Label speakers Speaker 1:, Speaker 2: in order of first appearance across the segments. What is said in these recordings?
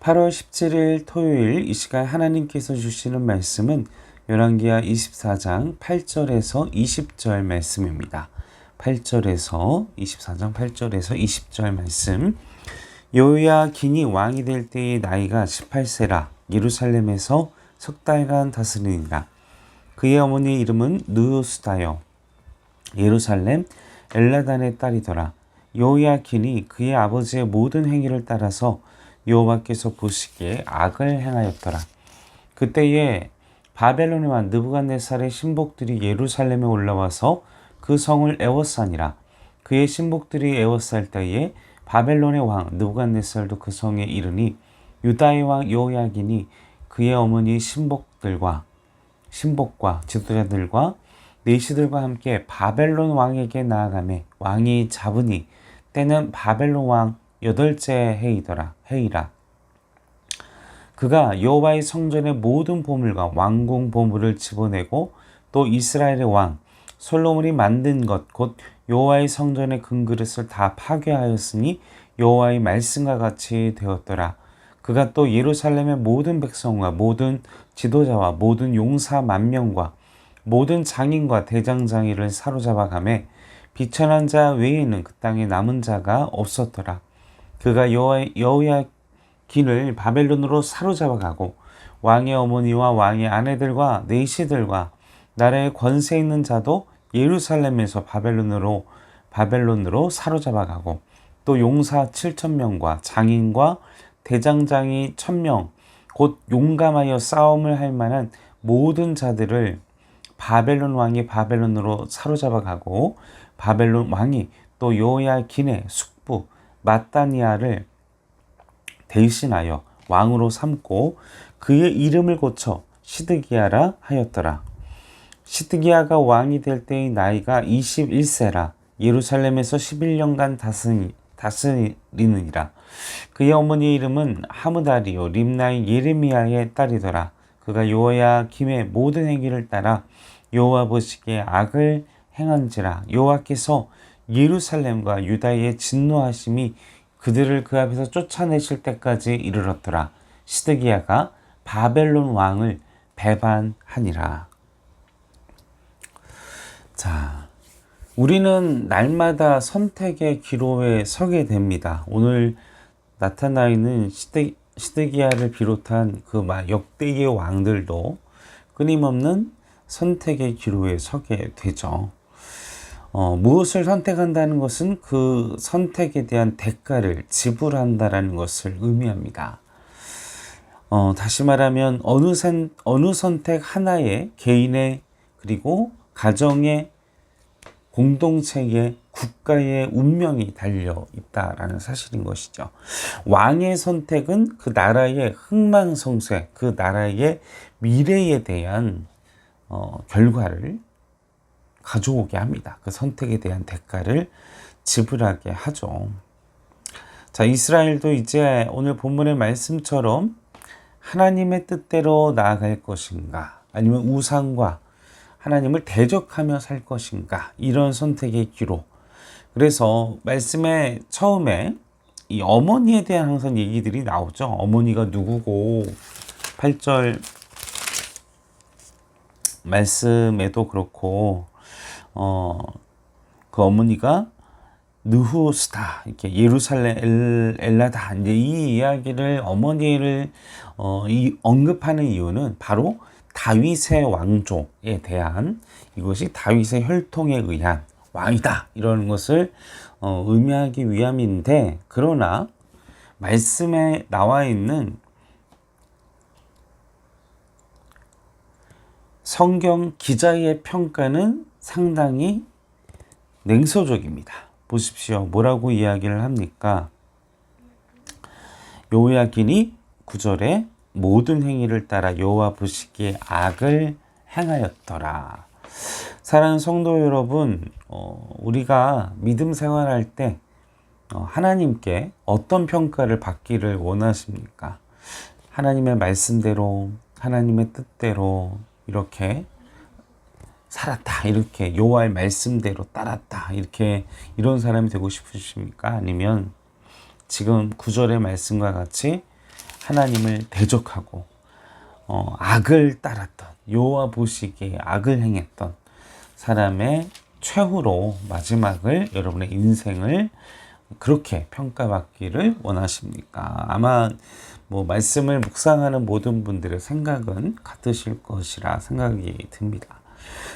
Speaker 1: 8월 17일 토요일 이 시간 하나님께서 주시는 말씀은 열왕기하 24장 8절에서 20절 말씀입니다. 24장 8절에서 20절 말씀. 요야긴이 왕이 될 때의 나이가 18세라 예루살렘에서 석 달간 다스리니라. 그의 어머니의 이름은 느우스다요 예루살렘 엘라단의 딸이더라. 요야긴이 그의 아버지의 모든 행위를 따라서 여호와께서 보시기에 악을 행하였더라. 그때에 바벨론의 왕 느부갓네살의 신복들이 예루살렘에 올라와서 그 성을 에워싸니라. 그의 신복들이 에워쌀 때에 바벨론의 왕 느부갓네살도 그 성에 이르니 유다의 왕 여호야긴이 그의 어머니 신복과 지도자들과 내시들과 함께 바벨론 왕에게 나아가매 왕이 잡으니 때는 바벨론 왕 8째 해이라. 그가 여호와의 성전의 모든 보물과 왕궁 보물을 집어내고 또 이스라엘의 왕 솔로몬이 만든 것 곧 여호와의 성전의 금그릇을 다 파괴하였으니 여호와의 말씀과 같이 되었더라. 그가 또 예루살렘의 모든 백성과 모든 지도자와 모든 용사 10,000명과 모든 장인과 대장장이를 사로잡아 가매 비천한 자 외에는 그 땅에 남은 자가 없었더라. 그가 여호야긴을 바벨론으로 사로잡아 가고 왕의 어머니와 왕의 아내들과 내시들과 나라의 권세 있는 자도 예루살렘에서 바벨론으로 사로잡아 가고 또 용사 7,000명과 장인과 대장장이 1,000명 곧 용감하여 싸움을 할 만한 모든 자들을 바벨론 왕이 바벨론으로 사로잡아 가고 바벨론 왕이 또 여호야긴의 숙부 마따니아를 대신하여 왕으로 삼고 그의 이름을 고쳐 시드기야라 하였더라. 시드기야가 왕이 될 때의 나이가 21세라 예루살렘에서 11년간 다스리느니라. 그의 어머니의 이름은 하무다리요 림나의 예레미야의 딸이더라. 그가 여호야김의 모든 행위를 따라 여호와 보시기에 악을 행한지라. 여호와께서 예루살렘과 유다에 진노하심이 그들을 그 앞에서 쫓아내실 때까지 이르렀더라. 시드기야가 바벨론 왕을 배반하니라. 자, 우리는 날마다 선택의 기로에 서게 됩니다. 오늘 나타나 있는 시드기야를 비롯한 그 역대의 왕들도 끊임없는 선택의 기로에 서게 되죠. 무엇을 선택한다는 것은 그 선택에 대한 대가를 지불한다라는 것을 의미합니다. 다시 말하면 어느 선택 하나에 개인의 그리고 가정의 공동체의 국가의 운명이 달려 있다라는 사실인 것이죠. 왕의 선택은 그 나라의 흥망성쇠, 그 나라의 미래에 대한 결과를 가져오게 합니다. 그 선택에 대한 대가를 지불하게 하죠. 자, 이스라엘도 이제 오늘 본문의 말씀처럼 하나님의 뜻대로 나아갈 것인가, 아니면 우상과 하나님을 대적하며 살 것인가, 이런 선택의 기로. 그래서 말씀의 처음에 이 어머니에 대한 항상 얘기들이 나오죠. 어머니가 누구고 8절 말씀에도 그렇고 그 어머니가 느후스다 이렇게 예루살렘 엘라다 이제 이 이야기를 어머니를 언급하는 이유는 바로 다윗의 왕조에 대한 이것이 다윗의 혈통에 의한 왕이다 이러는 것을 의미하기 위함인데, 그러나 말씀에 나와 있는 성경 기자의 평가는 상당히 냉소적입니다. 보십시오. 뭐라고 이야기를 합니까? 여호야긴이 9절에 모든 행위를 따라 여호와 보시기에 악을 행하였더라. 사랑하는 성도 여러분, 우리가 믿음 생활할 때 하나님께 어떤 평가를 받기를 원하십니까? 하나님의 말씀대로, 하나님의 뜻대로 이렇게 살았다, 이렇게 여호와의 말씀대로 따랐다, 이렇게 이런 사람이 되고 싶으십니까? 아니면 지금 9절의 말씀과 같이 하나님을 대적하고 악을 따랐던, 여호와 보시기에 악을 행했던 사람의 최후로 마지막을, 여러분의 인생을 그렇게 평가받기를 원하십니까? 아마 말씀을 묵상하는 모든 분들의 생각은 같으실 것이라 생각이 듭니다.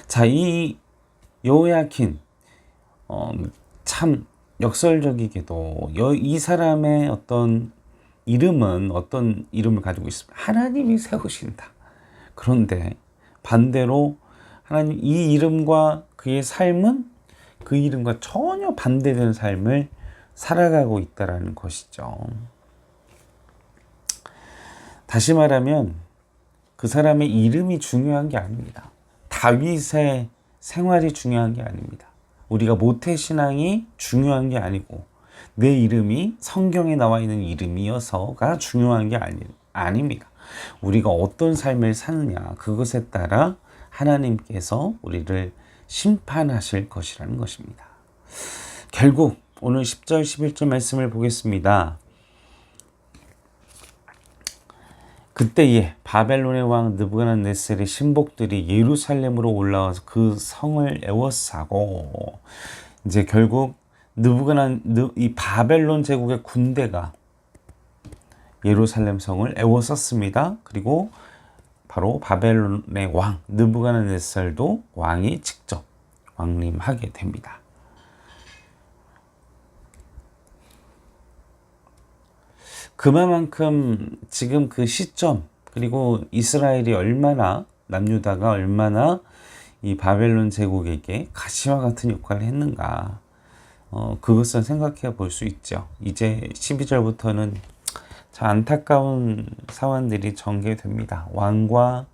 Speaker 1: 자, 이 여호야킨, 참 역설적이게도 이 사람의 어떤 이름은 어떤 이름을 가지고 있습니다. 하나님이 세우신다. 그런데 반대로 하나님 이 이름과 그의 삶은 그 이름과 전혀 반대되는 삶을 살아가고 있다라는 것이죠. 다시 말하면 그 사람의 이름이 중요한 게 아닙니다. 다윗의 생활이 중요한 게 아닙니다. 우리가 모태신앙이 중요한 게 아니고 내 이름이 성경에 나와 있는 이름이어서가 중요한 게 아닙니다. 우리가 어떤 삶을 사느냐, 그것에 따라 하나님께서 우리를 심판하실 것이라는 것입니다. 결국 오늘 10절 11절 말씀을 보겠습니다. 그때에 바벨론의 왕 느부갓네살의 신복들이 예루살렘으로 올라와서 그 성을 에워싸고, 이제 결국 이 바벨론 제국의 군대가 예루살렘 성을 에워쌌습니다. 그리고 바로 바벨론의 왕 느부갓네살도 왕이 직접 왕림하게 됩니다. 그만큼 지금 그 시점, 그리고 이스라엘이 얼마나, 남유다가 얼마나 이 바벨론 제국에게 가시와 같은 역할을 했는가, 그것을 생각해 볼 수 있죠. 이제 12절부터는 참 안타까운 사안들이 전개됩니다. 왕과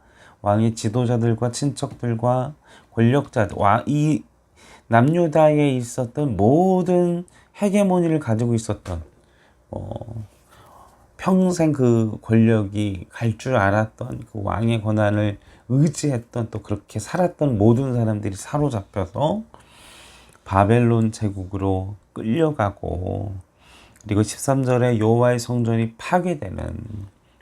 Speaker 1: 왕의 지도자들과 친척들과 권력자들, 이 남유다에 있었던 모든 헤게모니를 가지고 있었던, 평생 그 권력이 갈 줄 알았던 그 왕의 권한을 의지했던, 또 그렇게 살았던 모든 사람들이 사로잡혀서 바벨론 제국으로 끌려가고, 그리고 13절에 여호와의 성전이 파괴되는,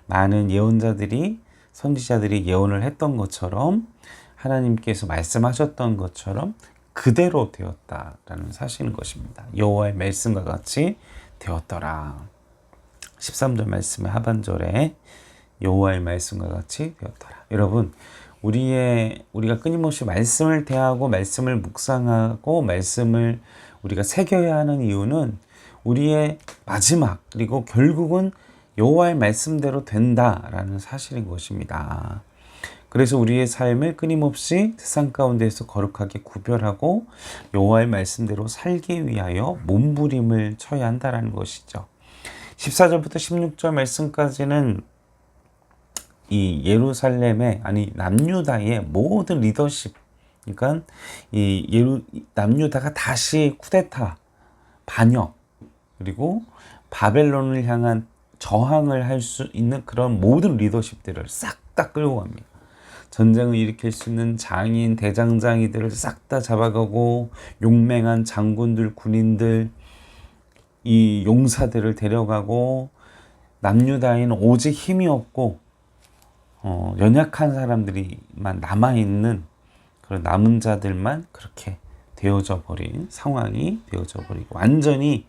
Speaker 1: 많은 예언자들이, 선지자들이 예언을 했던 것처럼, 하나님께서 말씀하셨던 것처럼 그대로 되었다라는 사실인 것입니다. 여호와의 말씀과 같이 되었더라. 13절 말씀의 하반절에 여호와의 말씀과 같이 되었더라. 여러분, 우리가 끊임없이 말씀을 대하고 말씀을 묵상하고 말씀을 우리가 새겨야 하는 이유는 우리의 마지막, 그리고 결국은 여호와의 말씀대로 된다라는 사실인 것입니다. 그래서 우리의 삶을 끊임없이 세상 가운데에서 거룩하게 구별하고 여호와의 말씀대로 살기 위하여 몸부림을 쳐야 한다는 것이죠. 14절부터 16절 말씀까지는 이 예루살렘의, 남유다의 모든 리더십, 그러니까 남유다가 다시 쿠데타, 반역, 그리고 바벨론을 향한 저항을 할 수 있는 그런 모든 리더십들을 싹 다 끌고 갑니다. 전쟁을 일으킬 수 있는 장인, 대장장이들을 싹 다 잡아가고, 용맹한 장군들, 군인들, 이 용사들을 데려가고, 남유다에는 오직 힘이 없고 연약한 사람들이만 남아있는 그런 남은 자들만 그렇게 되어져 버린 상황이 되어져 버리고, 완전히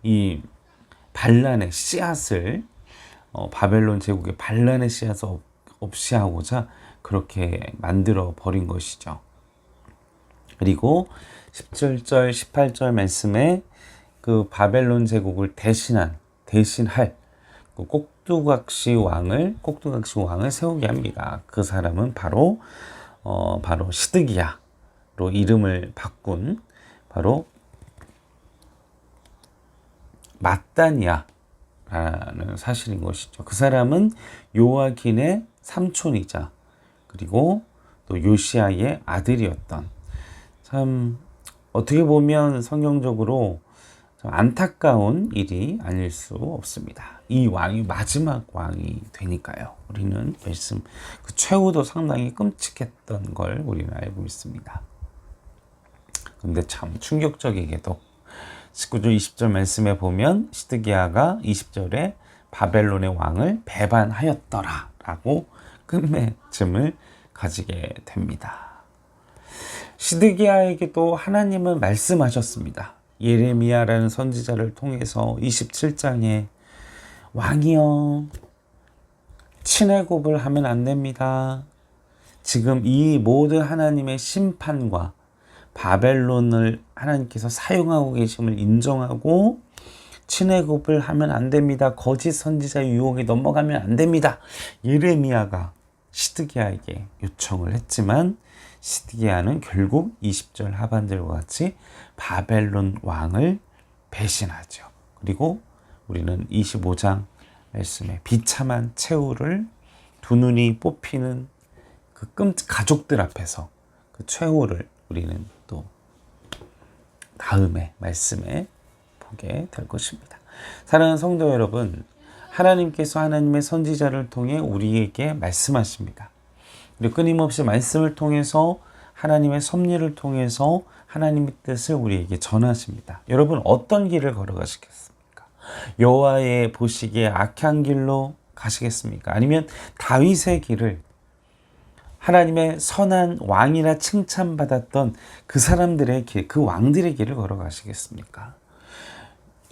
Speaker 1: 이 반란의 씨앗을, 바벨론 제국의 반란의 씨앗을 없이 하고자 그렇게 만들어 버린 것이죠. 그리고 17절 18절 말씀에 그 바벨론 제국을 대신할 그 꼭두각시 왕을 세우게 합니다. 그 사람은 바로 시드기야로 이름을 바꾼 바로 마따니아라는 사실인 것이죠. 그 사람은 요아긴의 삼촌이자, 그리고 또 요시야의 아들이었던, 참 어떻게 보면 성경적으로 참 안타까운 일이 아닐 수 없습니다. 이 왕이 마지막 왕이 되니까요. 우리는 말씀 그 최후도 상당히 끔찍했던 걸 우리는 알고 있습니다. 근데 참 충격적이게도 19절 20절 말씀에 보면 시드기야가 20절에 바벨론의 왕을 배반하였더라 라고 끝맺음을 가지게 됩니다. 시드기야에게도 하나님은 말씀하셨습니다. 예레미야라는 선지자를 통해서 27장에 왕이여 친애굽을 하면 안 됩니다. 지금 이 모든 하나님의 심판과 바벨론을 하나님께서 사용하고 계심을 인정하고 친애굽을 하면 안 됩니다. 거짓 선지자 유혹에 넘어가면 안 됩니다. 예레미야가 시드기야에게 요청을 했지만 시드기야는 결국 20절 하반절과 같이 바벨론 왕을 배신하죠. 그리고 우리는 25장 말씀에 비참한 최후를 두 눈이 뽑히는 그 가족들 앞에서 그 최후를 우리는 또 다음에 말씀에 보게 될 것입니다. 사랑하는 성도 여러분, 하나님께서 하나님의 선지자를 통해 우리에게 말씀하십니다. 그리고 끊임없이 말씀을 통해서 하나님의 섭리를 통해서 하나님의 뜻을 우리에게 전하십니다. 여러분 어떤 길을 걸어가시겠습니까? 여호와의 보시기에 악한 길로 가시겠습니까? 아니면 다윗의 길을 하나님의 선한 왕이라 칭찬받았던 그 사람들의 길, 그 왕들의 길을 걸어가시겠습니까?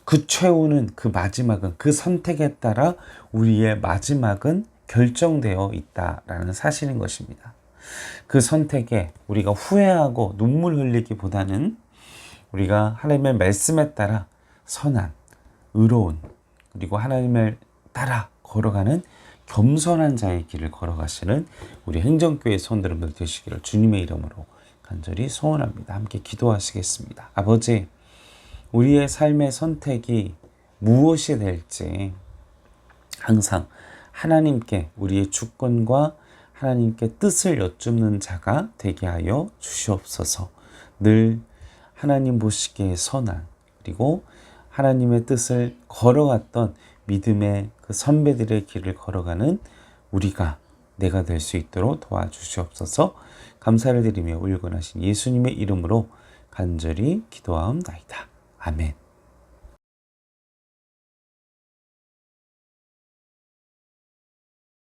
Speaker 1: 그 최후는, 그 마지막은, 그 선택에 따라 우리의 마지막은 결정되어 있다라는 사실인 것입니다. 그 선택에 우리가 후회하고 눈물 흘리기보다는 우리가 하나님의 말씀에 따라 선한, 의로운, 그리고 하나님을 따라 걸어가는 겸손한 자의 길을 걸어가시는 우리 행정교회 성도님들 되시기를 주님의 이름으로 간절히 소원합니다. 함께 기도하시겠습니다. 아버지, 우리의 삶의 선택이 무엇이 될지 항상 하나님께 우리의 주권과 하나님께 뜻을 여쭙는 자가 되게 하여 주시옵소서. 늘 하나님 보시기에 선한, 그리고 하나님의 뜻을 걸어갔던 믿음의 그 선배들의 길을 걸어가는 우리가 내가 될 수 있도록 도와주시옵소서. 감사를 드리며 울건하신 예수님의 이름으로 간절히 기도하옵나이다. 아멘.